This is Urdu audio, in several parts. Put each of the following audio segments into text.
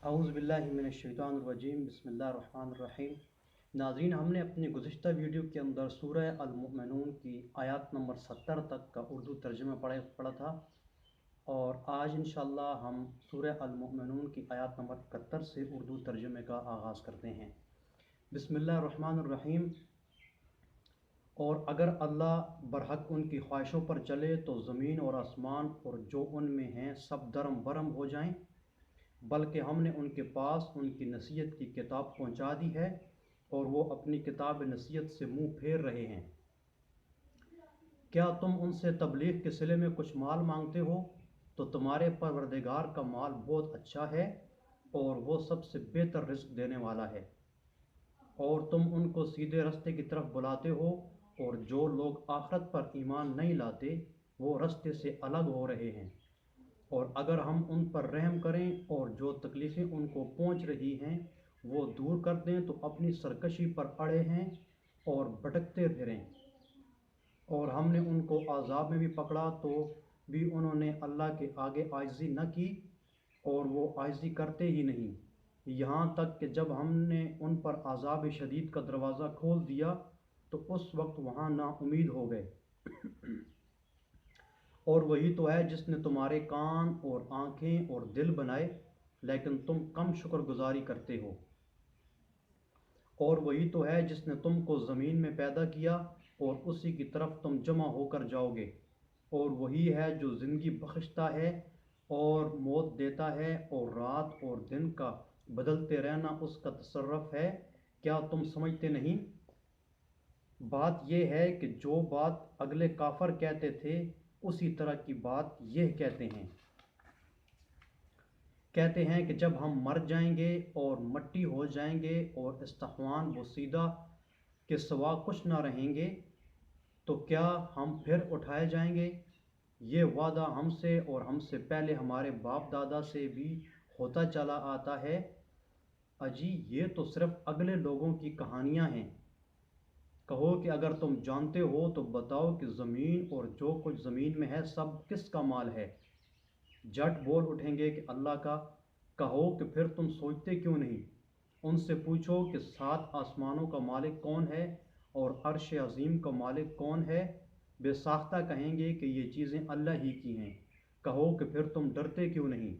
اعوذ باللہ من الشیطان الرجیم بسم اللہ الرحمن الرحیم۔ ناظرین، ہم نے اپنی گزشتہ ویڈیو کے اندر سورہ المؤمنون کی آیات نمبر 70 تک کا اردو ترجمہ پڑھا تھا، اور آج انشاءاللہ ہم سورہ المؤمنون کی آیات نمبر 71 سے اردو ترجمے کا آغاز کرتے ہیں۔ بسم اللہ الرحمن الرحیم۔ اور اگر اللہ برحق ان کی خواہشوں پر چلے تو زمین اور آسمان اور جو ان میں ہیں سب درم برم ہو جائیں، بلکہ ہم نے ان کے پاس ان کی نصیحت کی کتاب پہنچا دی ہے اور وہ اپنی کتاب نصیحت سے منہ پھیر رہے ہیں۔ کیا تم ان سے تبلیغ کے صلے میں کچھ مال مانگتے ہو تو تمہارے پروردگار کا مال بہت اچھا ہے اور وہ سب سے بہتر رزق دینے والا ہے۔ اور تم ان کو سیدھے رستے کی طرف بلاتے ہو، اور جو لوگ آخرت پر ایمان نہیں لاتے وہ رستے سے الگ ہو رہے ہیں۔ اور اگر ہم ان پر رحم کریں اور جو تکلیفیں ان کو پہنچ رہی ہیں وہ دور کر دیں تو اپنی سرکشی پر اڑے ہیں اور بھٹکتے پھریں۔ اور ہم نے ان کو عذاب میں بھی پکڑا تو بھی انہوں نے اللہ کے آگے عاجزی نہ کی، اور وہ عاجزی کرتے ہی نہیں، یہاں تک کہ جب ہم نے ان پر عذاب شدید کا دروازہ کھول دیا تو اس وقت وہاں نا امید ہو گئے۔ اور وہی تو ہے جس نے تمہارے کان اور آنکھیں اور دل بنائے، لیکن تم کم شکر گزاری کرتے ہو۔ اور وہی تو ہے جس نے تم کو زمین میں پیدا کیا اور اسی کی طرف تم جمع ہو کر جاؤ گے۔ اور وہی ہے جو زندگی بخشتا ہے اور موت دیتا ہے، اور رات اور دن کا بدلتے رہنا اس کا تصرف ہے۔ کیا تم سمجھتے نہیں؟ بات یہ ہے کہ جو بات اگلے کافر کہتے تھے اسی طرح کی بات یہ کہتے ہیں کہ جب ہم مر جائیں گے اور مٹی ہو جائیں گے اور استخوان بوسیدہ کے سوا کچھ نہ رہیں گے تو کیا ہم پھر اٹھائے جائیں گے؟ یہ وعدہ ہم سے اور ہم سے پہلے ہمارے باپ دادا سے بھی ہوتا چلا آتا ہے۔ اجی یہ تو صرف اگلے لوگوں کی کہانیاں ہیں۔ کہو کہ اگر تم جانتے ہو تو بتاؤ کہ زمین اور جو کچھ زمین میں ہے سب کس کا مال ہے؟ جھٹ بول اٹھیں گے کہ اللہ کا۔ کہو کہ پھر تم سوچتے کیوں نہیں؟ ان سے پوچھو کہ 7 آسمانوں کا مالک کون ہے اور عرش عظیم کا مالک کون ہے؟ بے ساختہ کہیں گے کہ یہ چیزیں اللہ ہی کی ہیں۔ کہو کہ پھر تم ڈرتے کیوں نہیں؟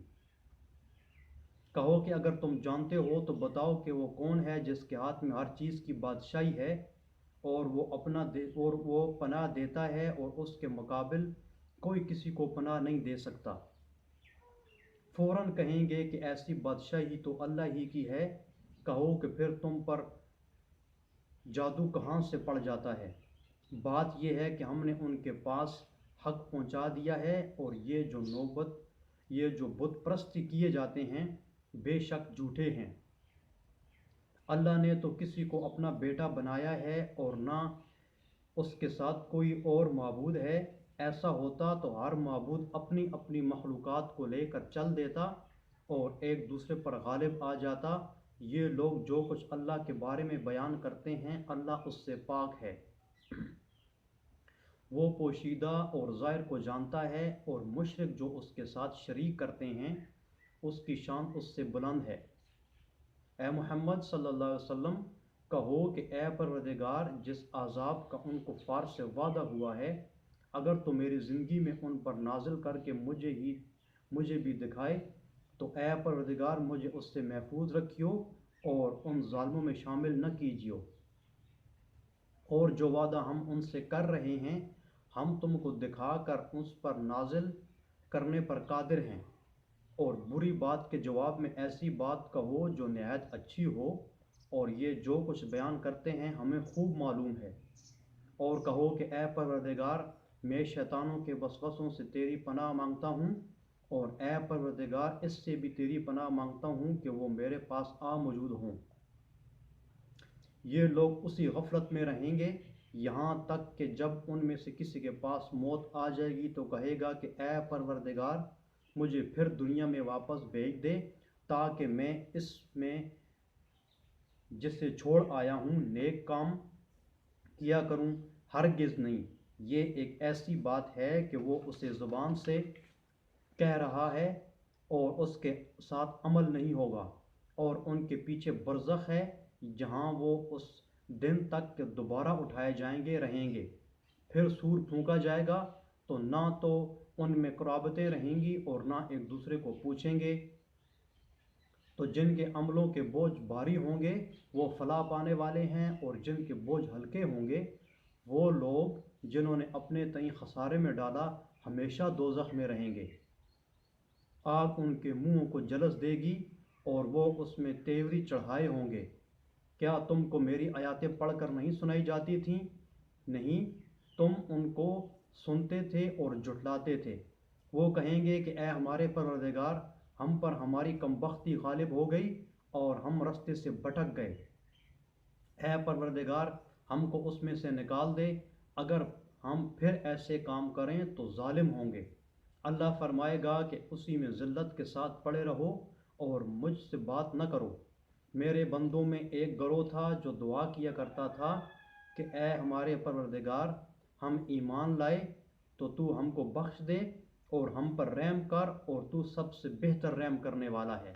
کہو کہ اگر تم جانتے ہو تو بتاؤ کہ وہ کون ہے جس کے ہاتھ میں ہر چیز کی بادشاہی ہے، اور وہ پناہ دیتا ہے اور اس کے مقابل کوئی کسی کو پناہ نہیں دے سکتا۔ فوراً کہیں گے کہ ایسی بادشاہی تو اللہ ہی کی ہے۔ کہو کہ پھر تم پر جادو کہاں سے پڑ جاتا ہے؟ بات یہ ہے کہ ہم نے ان کے پاس حق پہنچا دیا ہے، اور یہ جو بت پرستی کیے جاتے ہیں بے شک جھوٹے ہیں۔ اللہ نے تو کسی کو اپنا بیٹا بنایا ہے اور نہ اس کے ساتھ کوئی اور معبود ہے۔ ایسا ہوتا تو ہر معبود اپنی اپنی مخلوقات کو لے کر چل دیتا اور ایک دوسرے پر غالب آ جاتا۔ یہ لوگ جو کچھ اللہ کے بارے میں بیان کرتے ہیں اللہ اس سے پاک ہے، وہ پوشیدہ اور ظاہر کو جانتا ہے، اور مشرک جو اس کے ساتھ شریک کرتے ہیں اس کی شان اس سے بلند ہے۔ اے محمد صلی اللہ علیہ وسلم، کہو کہ اے پروردگار، جس عذاب کا ان کفار سے وعدہ ہوا ہے اگر تو میری زندگی میں ان پر نازل کر کے مجھے بھی دکھائے تو اے پروردگار مجھے اس سے محفوظ رکھیو اور ان ظالموں میں شامل نہ کیجیو۔ اور جو وعدہ ہم ان سے کر رہے ہیں ہم تم کو دکھا کر اس پر نازل کرنے پر قادر ہیں۔ اور بری بات کے جواب میں ایسی بات کہو جو نہایت اچھی ہو، اور یہ جو کچھ بیان کرتے ہیں ہمیں خوب معلوم ہے۔ اور کہو کہ اے پروردگار، میں شیطانوں کے وسوسوں سے تیری پناہ مانگتا ہوں، اور اے پروردگار اس سے بھی تیری پناہ مانگتا ہوں کہ وہ میرے پاس آ موجود ہوں۔ یہ لوگ اسی غفلت میں رہیں گے یہاں تک کہ جب ان میں سے کسی کے پاس موت آ جائے گی تو کہے گا کہ اے پروردگار، مجھے پھر دنیا میں واپس بھیج دے تاکہ میں اس میں جسے چھوڑ آیا ہوں نیک کام کیا کروں۔ ہرگز نہیں، یہ ایک ایسی بات ہے کہ وہ اسے زبان سے کہہ رہا ہے اور اس کے ساتھ عمل نہیں ہوگا، اور ان کے پیچھے برزخ ہے جہاں وہ اس دن تک کہ دوبارہ اٹھائے جائیں گے رہیں گے۔ پھر سور پھونکا جائے گا تو نہ تو ان میں قرابتیں رہیں گی اور نہ ایک دوسرے کو پوچھیں گے۔ تو جن کے عملوں کے بوجھ بھاری ہوں گے وہ فلاح پانے والے ہیں، اور جن کے بوجھ ہلکے ہوں گے وہ لوگ جنہوں نے اپنے تئیں خسارے میں ڈالا ہمیشہ دوزخ میں رہیں گے۔ آگ ان کے منہوں کو جلس دے گی اور وہ اس میں تیوری چڑھائے ہوں گے۔ کیا تم کو میری آیاتیں پڑھ کر نہیں سنائی جاتی تھیں؟ نہیں، تم ان کو سنتے تھے اور جھٹلاتے تھے۔ وہ کہیں گے کہ اے ہمارے پروردگار، ہم پر ہماری کم بختی غالب ہو گئی اور ہم رستے سے بھٹک گئے۔ اے پروردگار، ہم کو اس میں سے نکال دے، اگر ہم پھر ایسے کام کریں تو ظالم ہوں گے۔ اللہ فرمائے گا کہ اسی میں ذلت کے ساتھ پڑے رہو اور مجھ سے بات نہ کرو۔ میرے بندوں میں ایک گروہ تھا جو دعا کیا کرتا تھا کہ اے ہمارے پروردگار، ہم ایمان لائے تو تو ہم کو بخش دے اور ہم پر رحم کر، اور تو سب سے بہتر رحم کرنے والا ہے۔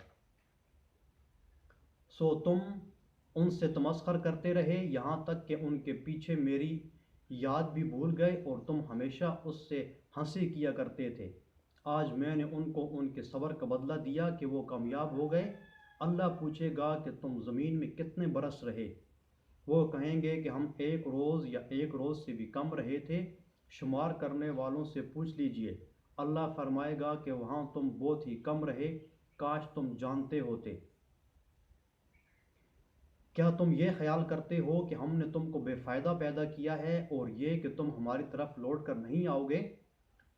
سو تم ان سے تمسخر کرتے رہے یہاں تک کہ ان کے پیچھے میری یاد بھی بھول گئے، اور تم ہمیشہ اس سے ہنسی کیا کرتے تھے۔ آج میں نے ان کو ان کے صبر کا بدلہ دیا کہ وہ کامیاب ہو گئے۔ اللہ پوچھے گا کہ تم زمین میں کتنے برس رہے؟ وہ کہیں گے کہ ہم ایک روز یا ایک روز سے بھی کم رہے تھے۔ شمار کرنے والوں سے پوچھ لیجئے۔ اللہ فرمائے گا کہ وہاں تم بہت ہی کم رہے، کاش تم جانتے ہوتے۔ کیا تم یہ خیال کرتے ہو کہ ہم نے تم کو بے فائدہ پیدا کیا ہے اور یہ کہ تم ہماری طرف لوٹ کر نہیں آؤ گے؟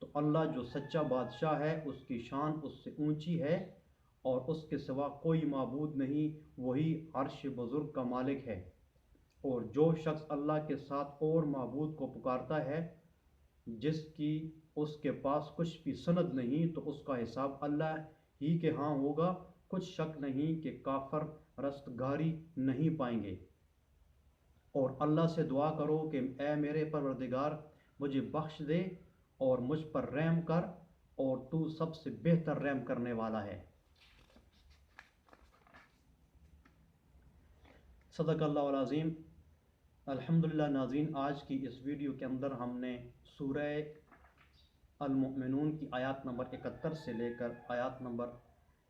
تو اللہ جو سچا بادشاہ ہے اس کی شان اس سے اونچی ہے، اور اس کے سوا کوئی معبود نہیں، وہی عرش بزرگ کا مالک ہے۔ اور جو شخص اللہ کے ساتھ اور معبود کو پکارتا ہے جس کی اس کے پاس کچھ بھی سند نہیں، تو اس کا حساب اللہ ہی کے ہاں ہوگا۔ کچھ شک نہیں کہ کافر رستگاری نہیں پائیں گے۔ اور اللہ سے دعا کرو کہ اے میرے پروردگار، مجھے بخش دے اور مجھ پر رحم کر، اور تو سب سے بہتر رحم کرنے والا ہے۔ صدق اللہ العظیم۔ الحمدللہ ناظرین، آج کی اس ویڈیو کے اندر ہم نے سورہ المؤمنون کی آیات نمبر 71 سے لے کر آیات نمبر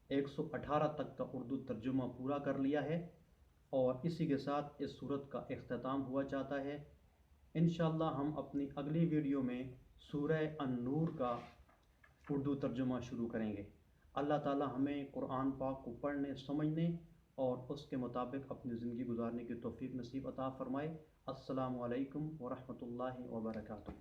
118 تک کا اردو ترجمہ پورا کر لیا ہے، اور اسی کے ساتھ اس سورت کا اختتام ہوا چاہتا ہے۔ انشاءاللہ ہم اپنی اگلی ویڈیو میں سورہ النور کا اردو ترجمہ شروع کریں گے۔ اللہ تعالی ہمیں قرآن پاک کو پڑھنے، سمجھنے اور اس کے مطابق اپنی زندگی گزارنے کی توفیق نصیب عطا فرمائے۔ السلام علیکم ورحمۃ اللہ وبرکاتہ۔